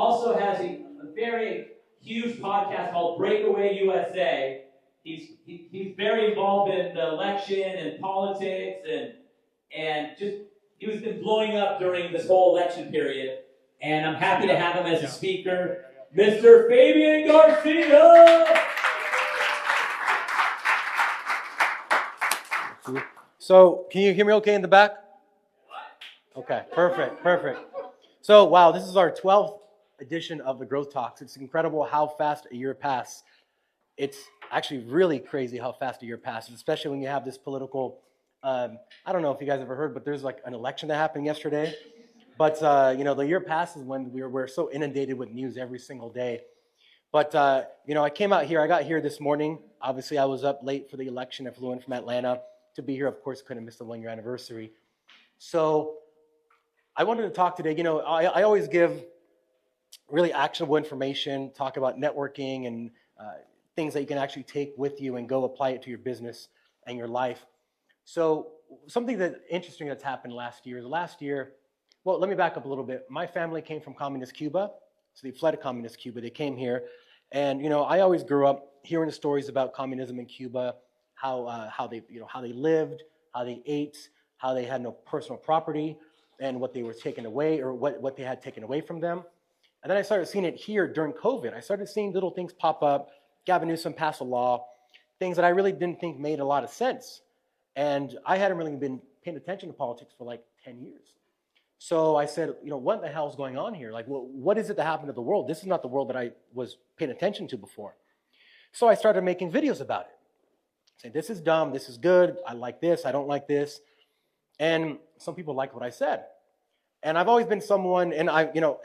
also has a very huge podcast called Breakaway USA. He's very involved in the election and politics, and just he was been blowing up during this whole election period. And I'm happy to have him as a speaker, Mr. Fabian Garcia. So, can you hear me okay in the back? Okay, perfect. So, wow, this is our 12th edition of the Growth Talks. It's incredible how fast a year passes. It's actually really crazy how fast a year passes, especially when you have this political, I don't know if you guys ever heard, but there's like an election that happened yesterday. But, the year passes when we're so inundated with news every single day. But, I came out here. I got here this morning. Obviously, I was up late for the election. I flew in from Atlanta to be here. Of course, couldn't miss the one-year anniversary. So I wanted to talk today. I always give really actionable information, talk about networking and things that you can actually take with you and go apply it to your business and your life. So something that interesting that's happened last year, well, let me back up a little bit. My family came from communist Cuba. So they fled communist Cuba. They came here. And, I always grew up hearing the stories about communism in Cuba, how they lived, how they ate, how they had no personal property, and what they were taken away, or what they had taken away from them. And then I started seeing it here during COVID. I started seeing little things pop up. Gavin Newsom passed a law, things that I really didn't think made a lot of sense. And I hadn't really been paying attention to politics for like 10 years. So I said, what the hell is going on here? Like, what is it that happened to the world? This is not the world that I was paying attention to before. So I started making videos about it. Saying, this is dumb, this is good, I like this, I don't like this. And some people liked what I said. And I've always been someone, and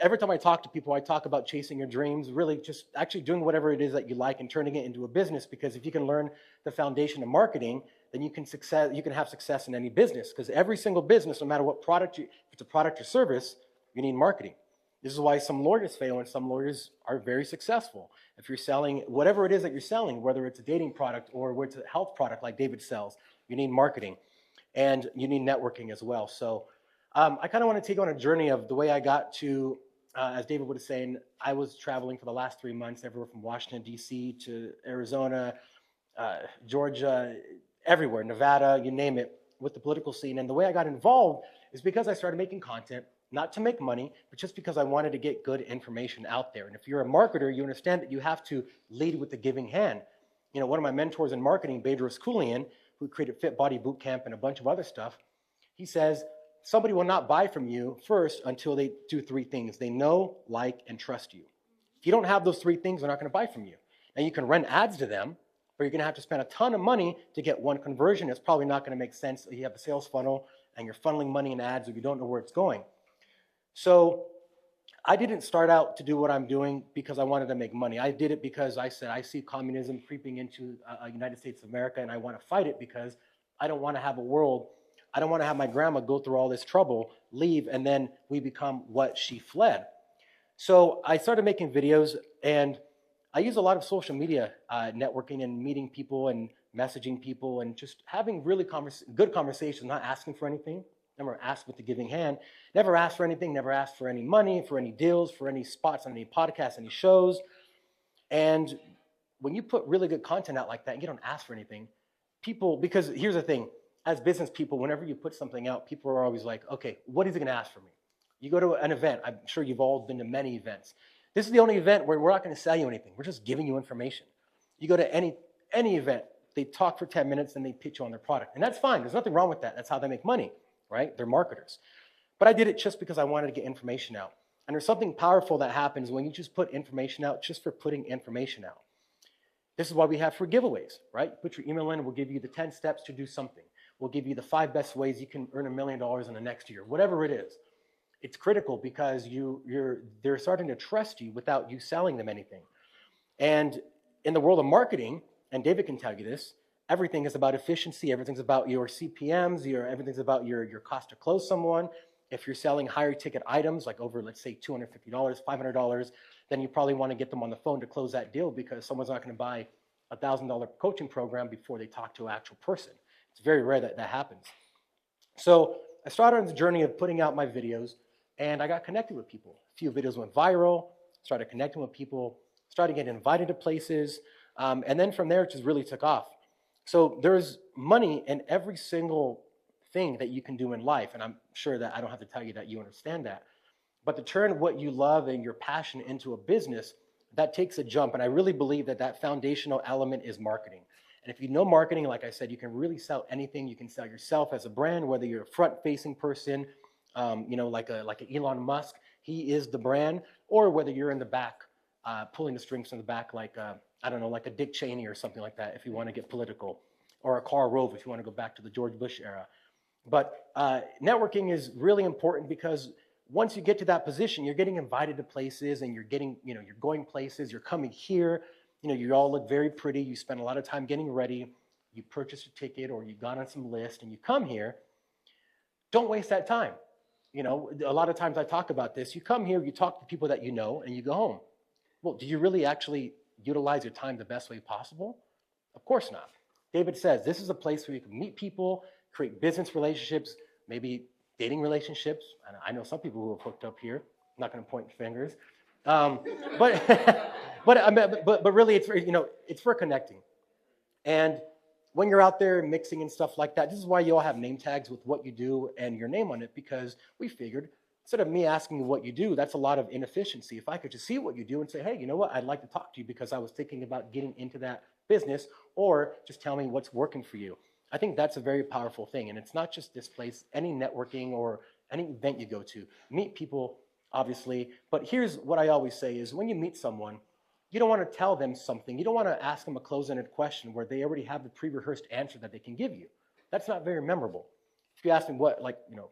every time I talk to people, I talk about chasing your dreams, really just actually doing whatever it is that you like and turning it into a business, because if you can learn the foundation of marketing, then you can have success in any business, because every single business, no matter what product, if it's a product or service, you need marketing. This is why some lawyers fail and some lawyers are very successful. If you're selling whatever it is that you're selling, whether it's a dating product or whether it's a health product like David sells, you need marketing and you need networking as well. So I kind of want to take you on a journey of the way I got to, as David was saying, I was traveling for the last 3 months, everywhere from Washington, D.C. to Arizona, Georgia, everywhere, Nevada, you name it, with the political scene. And the way I got involved is because I started making content, not to make money, but just because I wanted to get good information out there. And if you're a marketer, you understand that you have to lead with the giving hand. One of my mentors in marketing, Bedros Keuilian, who created Fit Body Bootcamp and a bunch of other stuff, he says, somebody will not buy from you first until they do 3 things. They know, like, and trust you. If you don't have those 3 things, they're not going to buy from you. And you can run ads to them, but you're going to have to spend a ton of money to get one conversion. It's probably not going to make sense. You have a sales funnel and you're funneling money in ads if you don't know where it's going. So I didn't start out to do what I'm doing because I wanted to make money. I did it because I said I see communism creeping into the United States of America, and I want to fight it because I don't want to have a world, I don't want to have my grandma go through all this trouble, leave, and then we become what she fled. So I started making videos, and I use a lot of social media networking and meeting people and messaging people and just having really good conversations, not asking for anything. Never asked with the giving hand. Never asked for anything, never asked for any money, for any deals, for any spots on any podcasts, any shows. And when you put really good content out like that, you don't ask for anything. People, because here's the thing, as business people, whenever you put something out, people are always like, okay, what is he going to ask for me? You go to an event. I'm sure you've all been to many events. This is the only event where we're not going to sell you anything. We're just giving you information. You go to any event, they talk for 10 minutes and they pitch you on their product. And that's fine. There's nothing wrong with that. That's how they make money, right? They're marketers. But I did it just because I wanted to get information out. And there's something powerful that happens when you just put information out just for putting information out. This is why we have free giveaways, right? You put your email in, we'll give you the 10 steps to do something. We'll give you the 5 best ways you can earn $1 million in the next year, whatever it is. It's critical because they're starting to trust you without you selling them anything. And in the world of marketing, and David can tell you this, everything is about efficiency. Everything's about your CPMs. Everything's about your cost to close someone. If you're selling higher ticket items, like over, let's say, $250, $500, then you probably want to get them on the phone to close that deal because someone's not going to buy a $1,000 coaching program before they talk to an actual person. It's very rare that that happens. So I started on the journey of putting out my videos, and I got connected with people. A few videos went viral. started connecting with people, started getting invited to places, and then from there it just really took off. So there's money in every single thing that you can do in life, and I'm sure that I don't have to tell you that you understand that. But to turn what you love and your passion into a business, that takes a jump. And I really believe that that foundational element is marketing. And if you know marketing, like I said, you can really sell anything. You can sell yourself as a brand, whether you're a front-facing person, like a Elon Musk, he is the brand, or whether you're in the back, pulling the strings from the back, like I don't know, like a Dick Cheney or something like that, if you want to get political, or a Karl Rove if you want to go back to the George Bush era. But networking is really important because once you get to that position, you're getting invited to places and you're getting, you're going places, you're coming here, you all look very pretty, you spend a lot of time getting ready, you purchased a ticket or you got on some list and you come here. Don't waste that time. A lot of times I talk about this. You come here, you talk to people that you know, and you go home. Well, do you really actually utilize your time the best way possible? Of course not. David says this is a place where you can meet people, create business relationships, maybe dating relationships. I know some people who have hooked up here. I'm not going to point fingers, but but really, it's for connecting. And when you're out there mixing and stuff like that, this is why you all have name tags with what you do and your name on it, because we figured instead of me asking you what you do, that's a lot of inefficiency. If I could just see what you do and say, hey, you know what, I'd like to talk to you because I was thinking about getting into that business, or just tell me what's working for you. I think that's a very powerful thing. And it's not just this place, any networking or any event you go to. Meet people, obviously. But here's what I always say is when you meet someone, you don't want to tell them something. You don't want to ask them a closed-ended question where they already have the pre-rehearsed answer that they can give you. That's not very memorable. If you ask me what,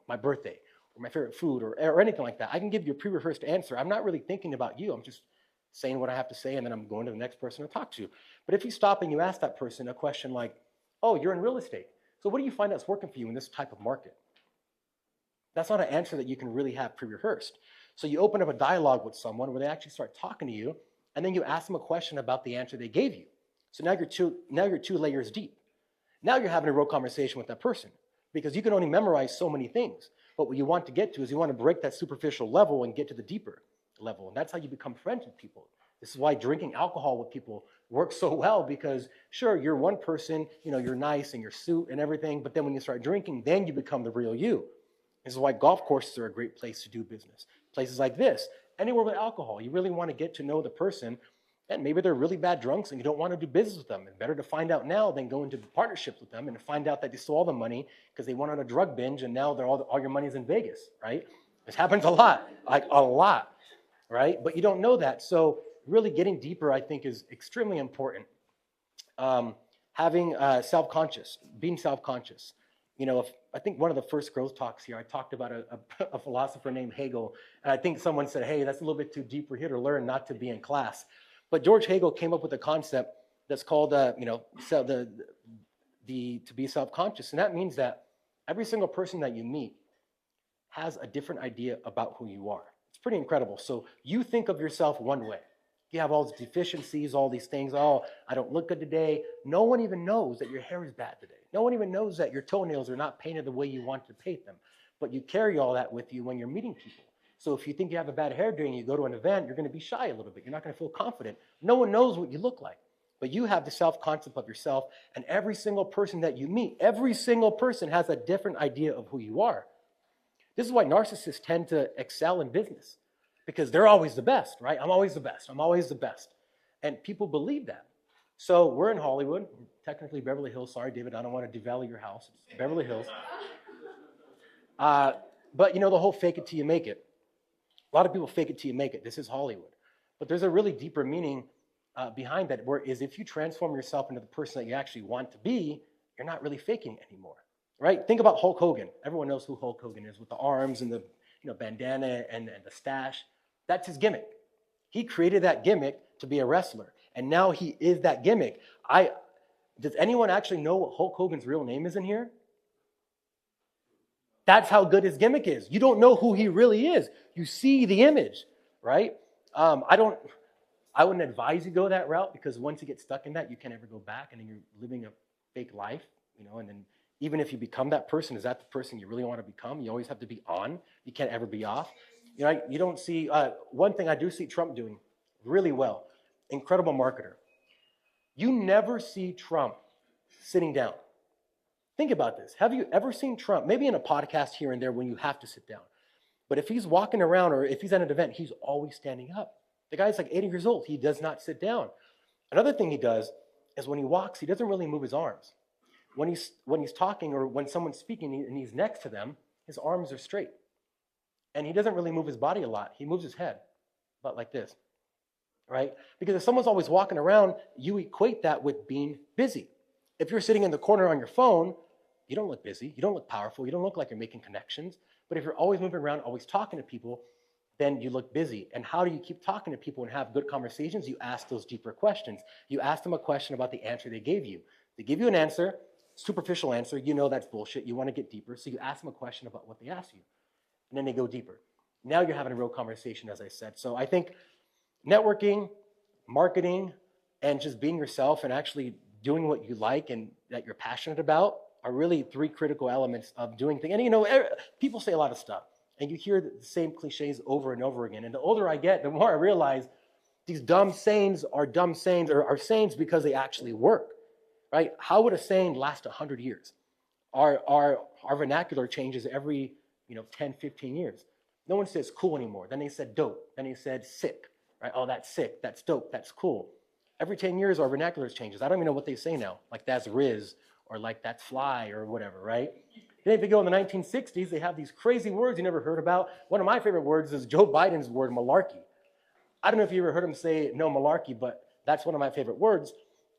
my birthday or my favorite food or anything like that, I can give you a pre-rehearsed answer. I'm not really thinking about you. I'm just saying what I have to say, and then I'm going to the next person to talk to. But if you stop and you ask that person a question like, oh, you're in real estate, so what do you find that's working for you in this type of market? That's not an answer that you can really have pre-rehearsed. So you open up a dialogue with someone where they actually start talking to you, and then you ask them a question about the answer they gave you. So now you're two layers deep. Now you're having a real conversation with that person because you can only memorize so many things. But what you want to get to is you want to break that superficial level and get to the deeper level. And that's how you become friends with people. This is why drinking alcohol with people works so well, because sure, you're one person, you're nice in your suit and everything, but then when you start drinking, then you become the real you. This is why golf courses are a great place to do business. Places like this, anywhere with alcohol, you really want to get to know the person, and maybe they're really bad drunks and you don't want to do business with them. It's better to find out now than go into partnerships with them and find out that they stole all the money because they went on a drug binge and now all your money's in Vegas, right? This happens a lot, like a lot, right? But you don't know that. So really getting deeper, I think, is extremely important. Having self-conscious, being self-conscious. I think one of the first growth talks here, I talked about a philosopher named Hegel, and I think someone said, hey, that's a little bit too deep. We're here to learn, not to be in class. But George Hegel came up with a concept that's called, to be self-conscious, and that means that every single person that you meet has a different idea about who you are. It's pretty incredible. So you think of yourself one way. You have all these deficiencies, all these things. Oh, I don't look good today. No one even knows that your hair is bad today. No one even knows that your toenails are not painted the way you want to paint them. But you carry all that with you when you're meeting people. So if you think you have a bad hair day and you go to an event, you're going to be shy a little bit. You're not going to feel confident. No one knows what you look like. But you have the self-concept of yourself, and every single person that you meet, every single person has a different idea of who you are. This is why narcissists tend to excel in business, because they're always the best, right? I'm always the best. I'm always the best. And people believe that. So we're in Hollywood, technically Beverly Hills. Sorry, David, I don't want to devalue your house. It's Beverly Hills. But the whole fake it till you make it. A lot of people fake it till you make it. This is Hollywood. But there's a really deeper meaning behind that, where is if you transform yourself into the person that you actually want to be, you're not really faking it anymore, right? Think about Hulk Hogan. Everyone knows who Hulk Hogan is, with the arms and the bandana and the stash. That's his gimmick. He created that gimmick to be a wrestler, and now he is that gimmick. Does anyone actually know what Hulk Hogan's real name is in here? That's how good his gimmick is. You don't know who he really is. You see the image, right? I wouldn't advise you go that route, because once you get stuck in that, you can't ever go back, and then you're living a fake life, and then even if you become that person, is that the person you really want to become? You always have to be on. You can't ever be off. You know, you don't see, one thing I do see Trump doing really well, incredible marketer. You never see Trump sitting down. Think about this. Have you ever seen Trump, maybe in a podcast here and there when you have to sit down, but if he's walking around or if he's at an event, he's always standing up. The guy's like 80 years old. He does not sit down. Another thing he does is when he walks, he doesn't really move his arms. When he's talking or when someone's speaking and he's next to them, his arms are straight. And he doesn't really move his body a lot. He moves his head, about like this, right? Because if someone's always walking around, you equate that with being busy. If you're sitting in the corner on your phone, you don't look busy. You don't look powerful. You don't look like you're making connections. But if you're always moving around, always talking to people, then you look busy. And how do you keep talking to people and have good conversations? You ask those deeper questions. You ask them a question about the answer they gave you. They give you an answer, superficial answer. You know that's bullshit. You want to get deeper. So you ask them a question about what they asked you. And then they go deeper. Now you're having a real conversation, as I said. So I think networking, marketing, and just being yourself and actually doing what you like and that you're passionate about are really three critical elements of doing things. And you know, people say a lot of stuff, and you hear the same cliches over and over again. And the older I get, the more I realize these dumb sayings are sayings because they actually work, right? How would a saying last 100 years? Our vernacular changes every 10, 15 years. No one says cool anymore. Then they said dope. Then they said sick, right? Oh, that's sick. That's dope. That's cool. Every 10 years, our vernacular changes. I don't even know what they say now. Like that's Riz or like that's fly or whatever, right? Then if you go in the 1960s, they have these crazy words you never heard about. One of my favorite words is Joe Biden's word, malarkey. I don't know if you ever heard him say no malarkey, but that's one of my favorite words,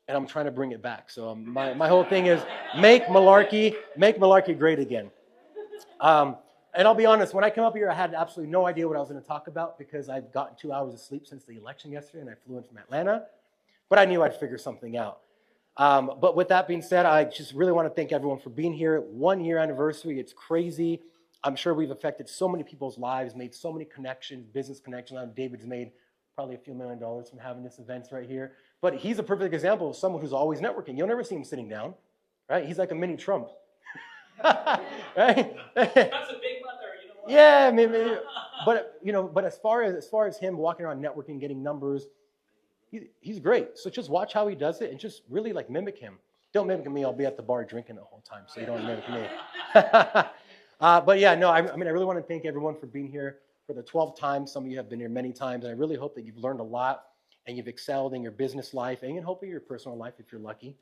and I'm trying to bring it back. So my whole thing is make malarkey great again. And I'll be honest, when I came up here, I had absolutely no idea what I was going to talk about because I've gotten 2 hours of sleep since the election yesterday, and I flew in from Atlanta. But I knew I'd figure something out. But with that being said, I just really want to thank everyone for being here. 1 year anniversary, it's crazy. I'm sure we've affected so many people's lives, made so many connections, business connections. I know David's made probably a few $1 million from having this event right here. But he's a perfect example of someone who's always networking. You'll never see him sitting down, right? He's like a mini Trump. Right? That's a big mother, you know what? Yeah, maybe. But as far as him walking around networking, getting numbers, he's great. So just watch how he does it and just really like mimic him. Don't mimic me. I'll be at the bar drinking the whole time, so you don't mimic me. But yeah, no, I really want to thank everyone for being here for the 12th time. Some of you have been here many times, and I really hope that you've learned a lot and you've excelled in your business life and hopefully your personal life if you're lucky.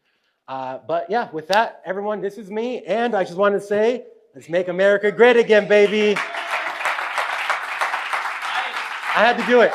But yeah, with that, everyone, this is me, and I just wanted to say, let's make America great again, baby. I had to do it.